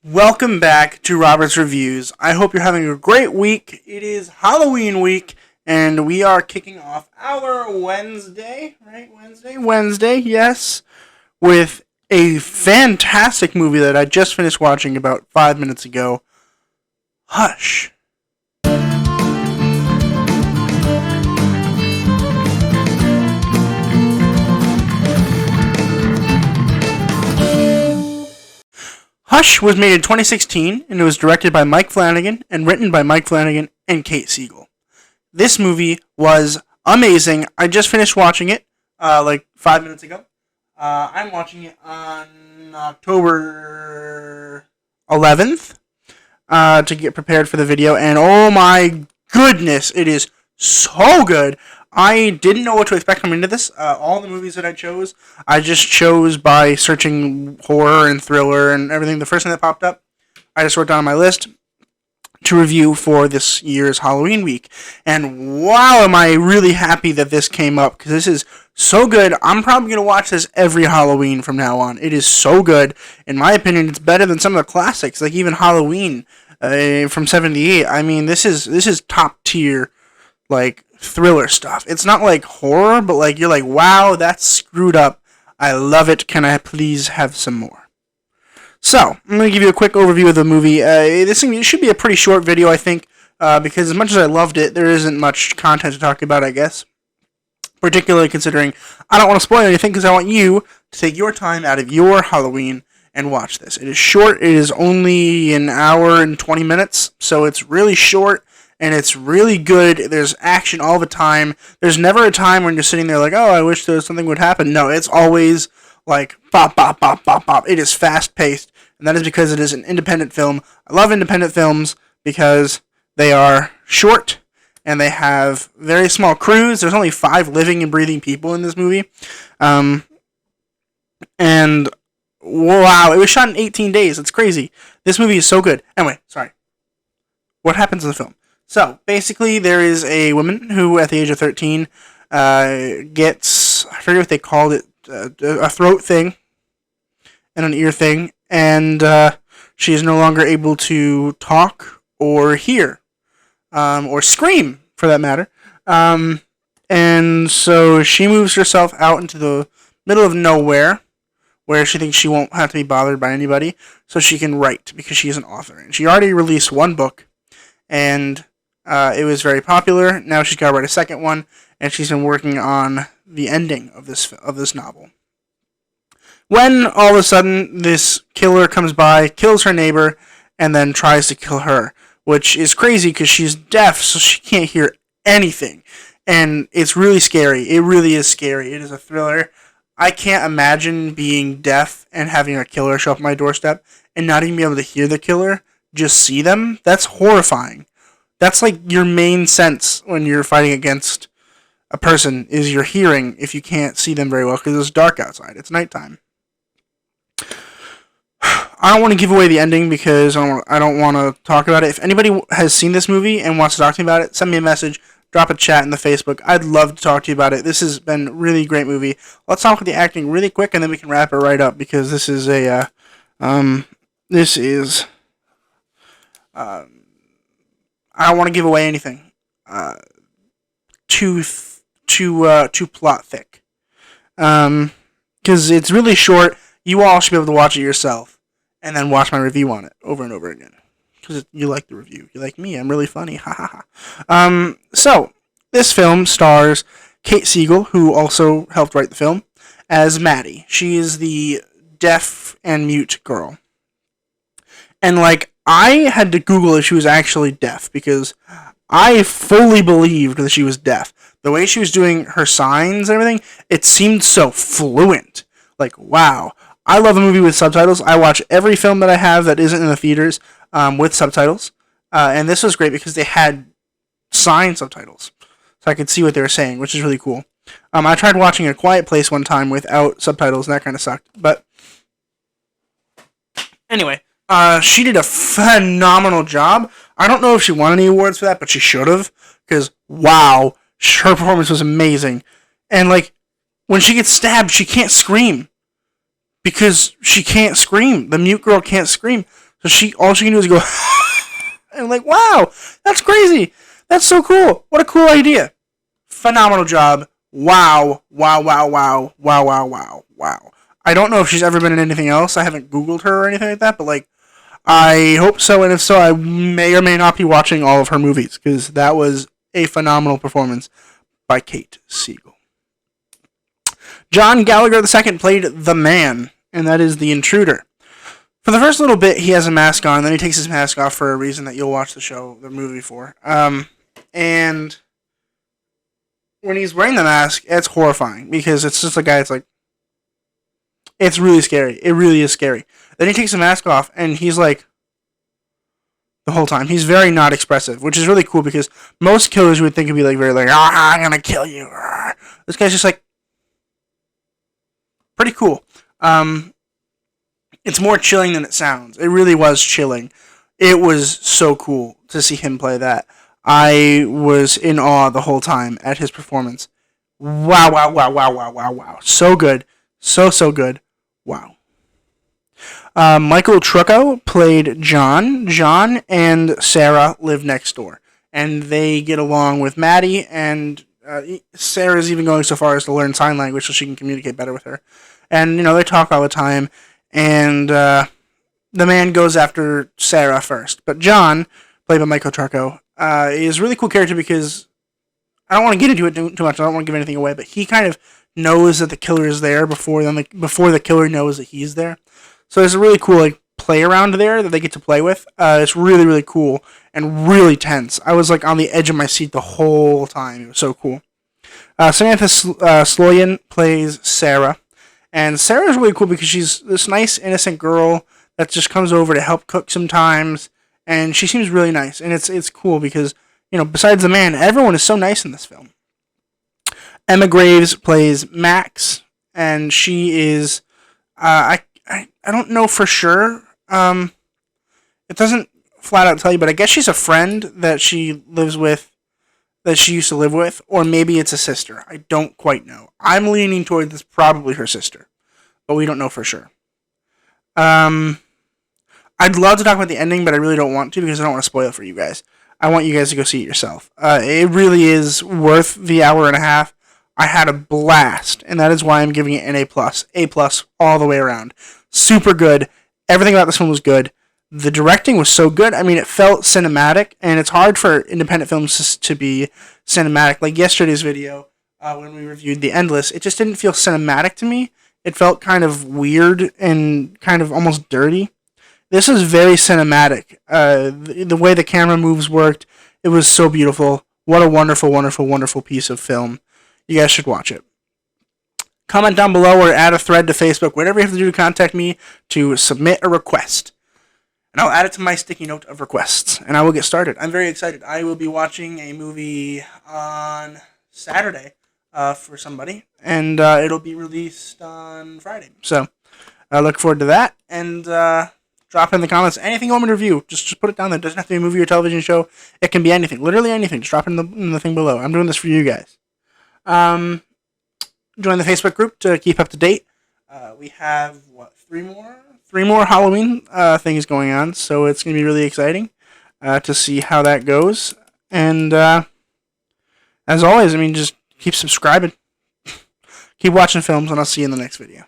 Welcome back to Robert's Reviews. I hope you're having a great week. It is Halloween week, and we are kicking off our Wednesday, right? Wednesday, yes, with a fantastic movie that I just finished watching about 5 minutes ago, Hush. Hush was made in 2016, and it was directed by Mike Flanagan and written by Mike Flanagan and Kate Siegel. This movie was amazing. I just finished watching it like 5 minutes ago. I'm watching it on October 11th to get prepared for the video, and oh my goodness, it is so good. I didn't know what to expect coming into this. All the movies that I just chose by searching horror and thriller and everything. The first thing that popped up, I just wrote down on my list to review for this year's Halloween week. And wow, am I really happy that this came up, because this is so good. I'm probably going to watch this every Halloween from now on. It is so good. In my opinion, it's better than some of the classics, like even Halloween from '78. I mean, this is top tier, like, thriller stuff. It's not like horror, but like you're like, wow, that's screwed up. I love it. Can I please have some more? So, I'm going to give you a quick overview of the movie. This should be a pretty short video, I think, because as much as I loved it, there isn't much content to talk about, I guess. Particularly considering I don't want to spoil anything, because I want you to take your time out of your Halloween and watch this. It is short. It is only an hour and 20 minutes, so it's really short. And it's really good. There's action all the time. There's never a time when you're sitting there like, oh, I wish there was something would happen. No, it's always like bop, bop, bop, bop, bop. It is fast-paced, and that is because it is an independent film. I love independent films because they are short, and they have very small crews. There's only 5 living and breathing people in this movie. And wow, it was shot in 18 days. It's crazy. This movie is so good. Anyway, sorry. What happens in the film? So, basically, there is a woman who, at the age of 13, gets, I forget what they called it, a throat thing and an ear thing, and she is no longer able to talk or hear, or scream, for that matter. And so she moves herself out into the middle of nowhere, where she thinks she won't have to be bothered by anybody, so she can write, because she is an author. And she already released one book, and it was very popular. Now she's got to write a second one, and she's been working on the ending of this novel. When all of a sudden this killer comes by, kills her neighbor, and then tries to kill her, which is crazy because she's deaf, so she can't hear anything. And it's really scary. It really is scary. It is a thriller. I can't imagine being deaf and having a killer show up at my doorstep and not even be able to hear the killer, just see them. That's horrifying. That's like your main sense when you're fighting against a person, is your hearing if you can't see them very well, because it's dark outside. It's nighttime. I don't want to give away the ending because I don't want to talk about it. If anybody has seen this movie and wants to talk to me about it, send me a message, drop a chat in the Facebook. I'd love to talk to you about it. This has been a really great movie. Let's talk with the acting really quick, and then we can wrap it right up, because this is I don't want to give away anything too plot thick, because it's really short. You all should be able to watch it yourself, and then watch my review on it over and over again, because you like the review. You like me. I'm really funny. Ha ha ha. So this film stars Kate Siegel, who also helped write the film, as Maddie. She is the deaf and mute girl, and like, I had to Google if she was actually deaf, because I fully believed that she was deaf. The way she was doing her signs and everything, it seemed so fluent. Like, wow. I love a movie with subtitles. I watch every film that I have that isn't in the theaters with subtitles. And this was great because they had sign subtitles, so I could see what they were saying, which is really cool. I tried watching A Quiet Place one time without subtitles, and that kind of sucked. But anyway, she did a phenomenal job. I don't know if she won any awards for that, but she should have, because, wow, her performance was amazing. And, like, when she gets stabbed, she can't scream, because she can't scream. The mute girl can't scream. So all she can do is go, and I'm like, wow, that's crazy. That's so cool. What a cool idea. Phenomenal job. Wow. Wow, wow, wow, wow, wow, wow, wow. I don't know if she's ever been in anything else. I haven't Googled her or anything like that, but like, I hope so, and if so, I may or may not be watching all of her movies, because that was a phenomenal performance by Kate Siegel. John Gallagher II played the man, and that is the intruder. For the first little bit, he has a mask on, then he takes his mask off for a reason that you'll watch the movie for. And when he's wearing the mask, it's horrifying, because it's just a guy that's like, it's really scary. It really is scary. Then he takes the mask off, and he's like, the whole time, he's very not expressive, which is really cool, because most killers you would think would be like very like, I'm gonna kill you. This guy's just like, pretty cool. It's more chilling than it sounds. It really was chilling. It was so cool to see him play that. I was in awe the whole time at his performance. Wow, wow, wow, wow, wow, wow, wow. So good. So good. Wow. Michael Trucco played John. John and Sarah live next door, and they get along with Maddie, and Sarah's even going so far as to learn sign language so she can communicate better with her. And, they talk all the time, and the man goes after Sarah first. But John, played by Michael Trucco, is a really cool character, because I don't want to get into it too much. I don't want to give anything away, but he kind of knows that the killer is there before the killer knows that he's there. So there's a really cool play around there that they get to play with. It's really, really cool and really tense. I was on the edge of my seat the whole time. It was so cool. Samantha Sloyan plays Sarah, and Sarah's really cool because she's this nice, innocent girl that just comes over to help cook sometimes, and she seems really nice. And it's cool because besides the man, everyone is so nice in this film. Emma Graves plays Max, and she is I don't know for sure. It doesn't flat out tell you, but I guess she's a friend that she lives with, that she used to live with, or maybe it's a sister. I don't quite know. I'm leaning toward this probably her sister, but we don't know for sure. I'd love to talk about the ending, but I really don't want to, because I don't want to spoil it for you guys. I want you guys to go see it yourself. It really is worth the hour and a half. I had a blast, and that is why I'm giving it an A+. A+ all the way around. Super good. Everything about this film was good. The directing was so good. I mean, it felt cinematic, and it's hard for independent films to be cinematic. Like yesterday's video, when we reviewed The Endless, it just didn't feel cinematic to me. It felt kind of weird and kind of almost dirty. This is very cinematic. The way the camera moves worked, it was so beautiful. What a wonderful, wonderful, wonderful piece of film. You guys should watch it. Comment down below or add a thread to Facebook, whatever you have to do to contact me to submit a request. And I'll add it to my sticky note of requests, and I will get started. I'm very excited. I will be watching a movie on Saturday for somebody, and it'll be released on Friday. So I look forward to that, and drop in the comments anything you want me to review. Just put it down there. It doesn't have to be a movie or television show. It can be anything, literally anything. Just drop it in the thing below. I'm doing this for you guys. Join the Facebook group to keep up to date. We have, three more Halloween things going on, so it's going to be really exciting to see how that goes. And as always, just keep subscribing, keep watching films, and I'll see you in the next video.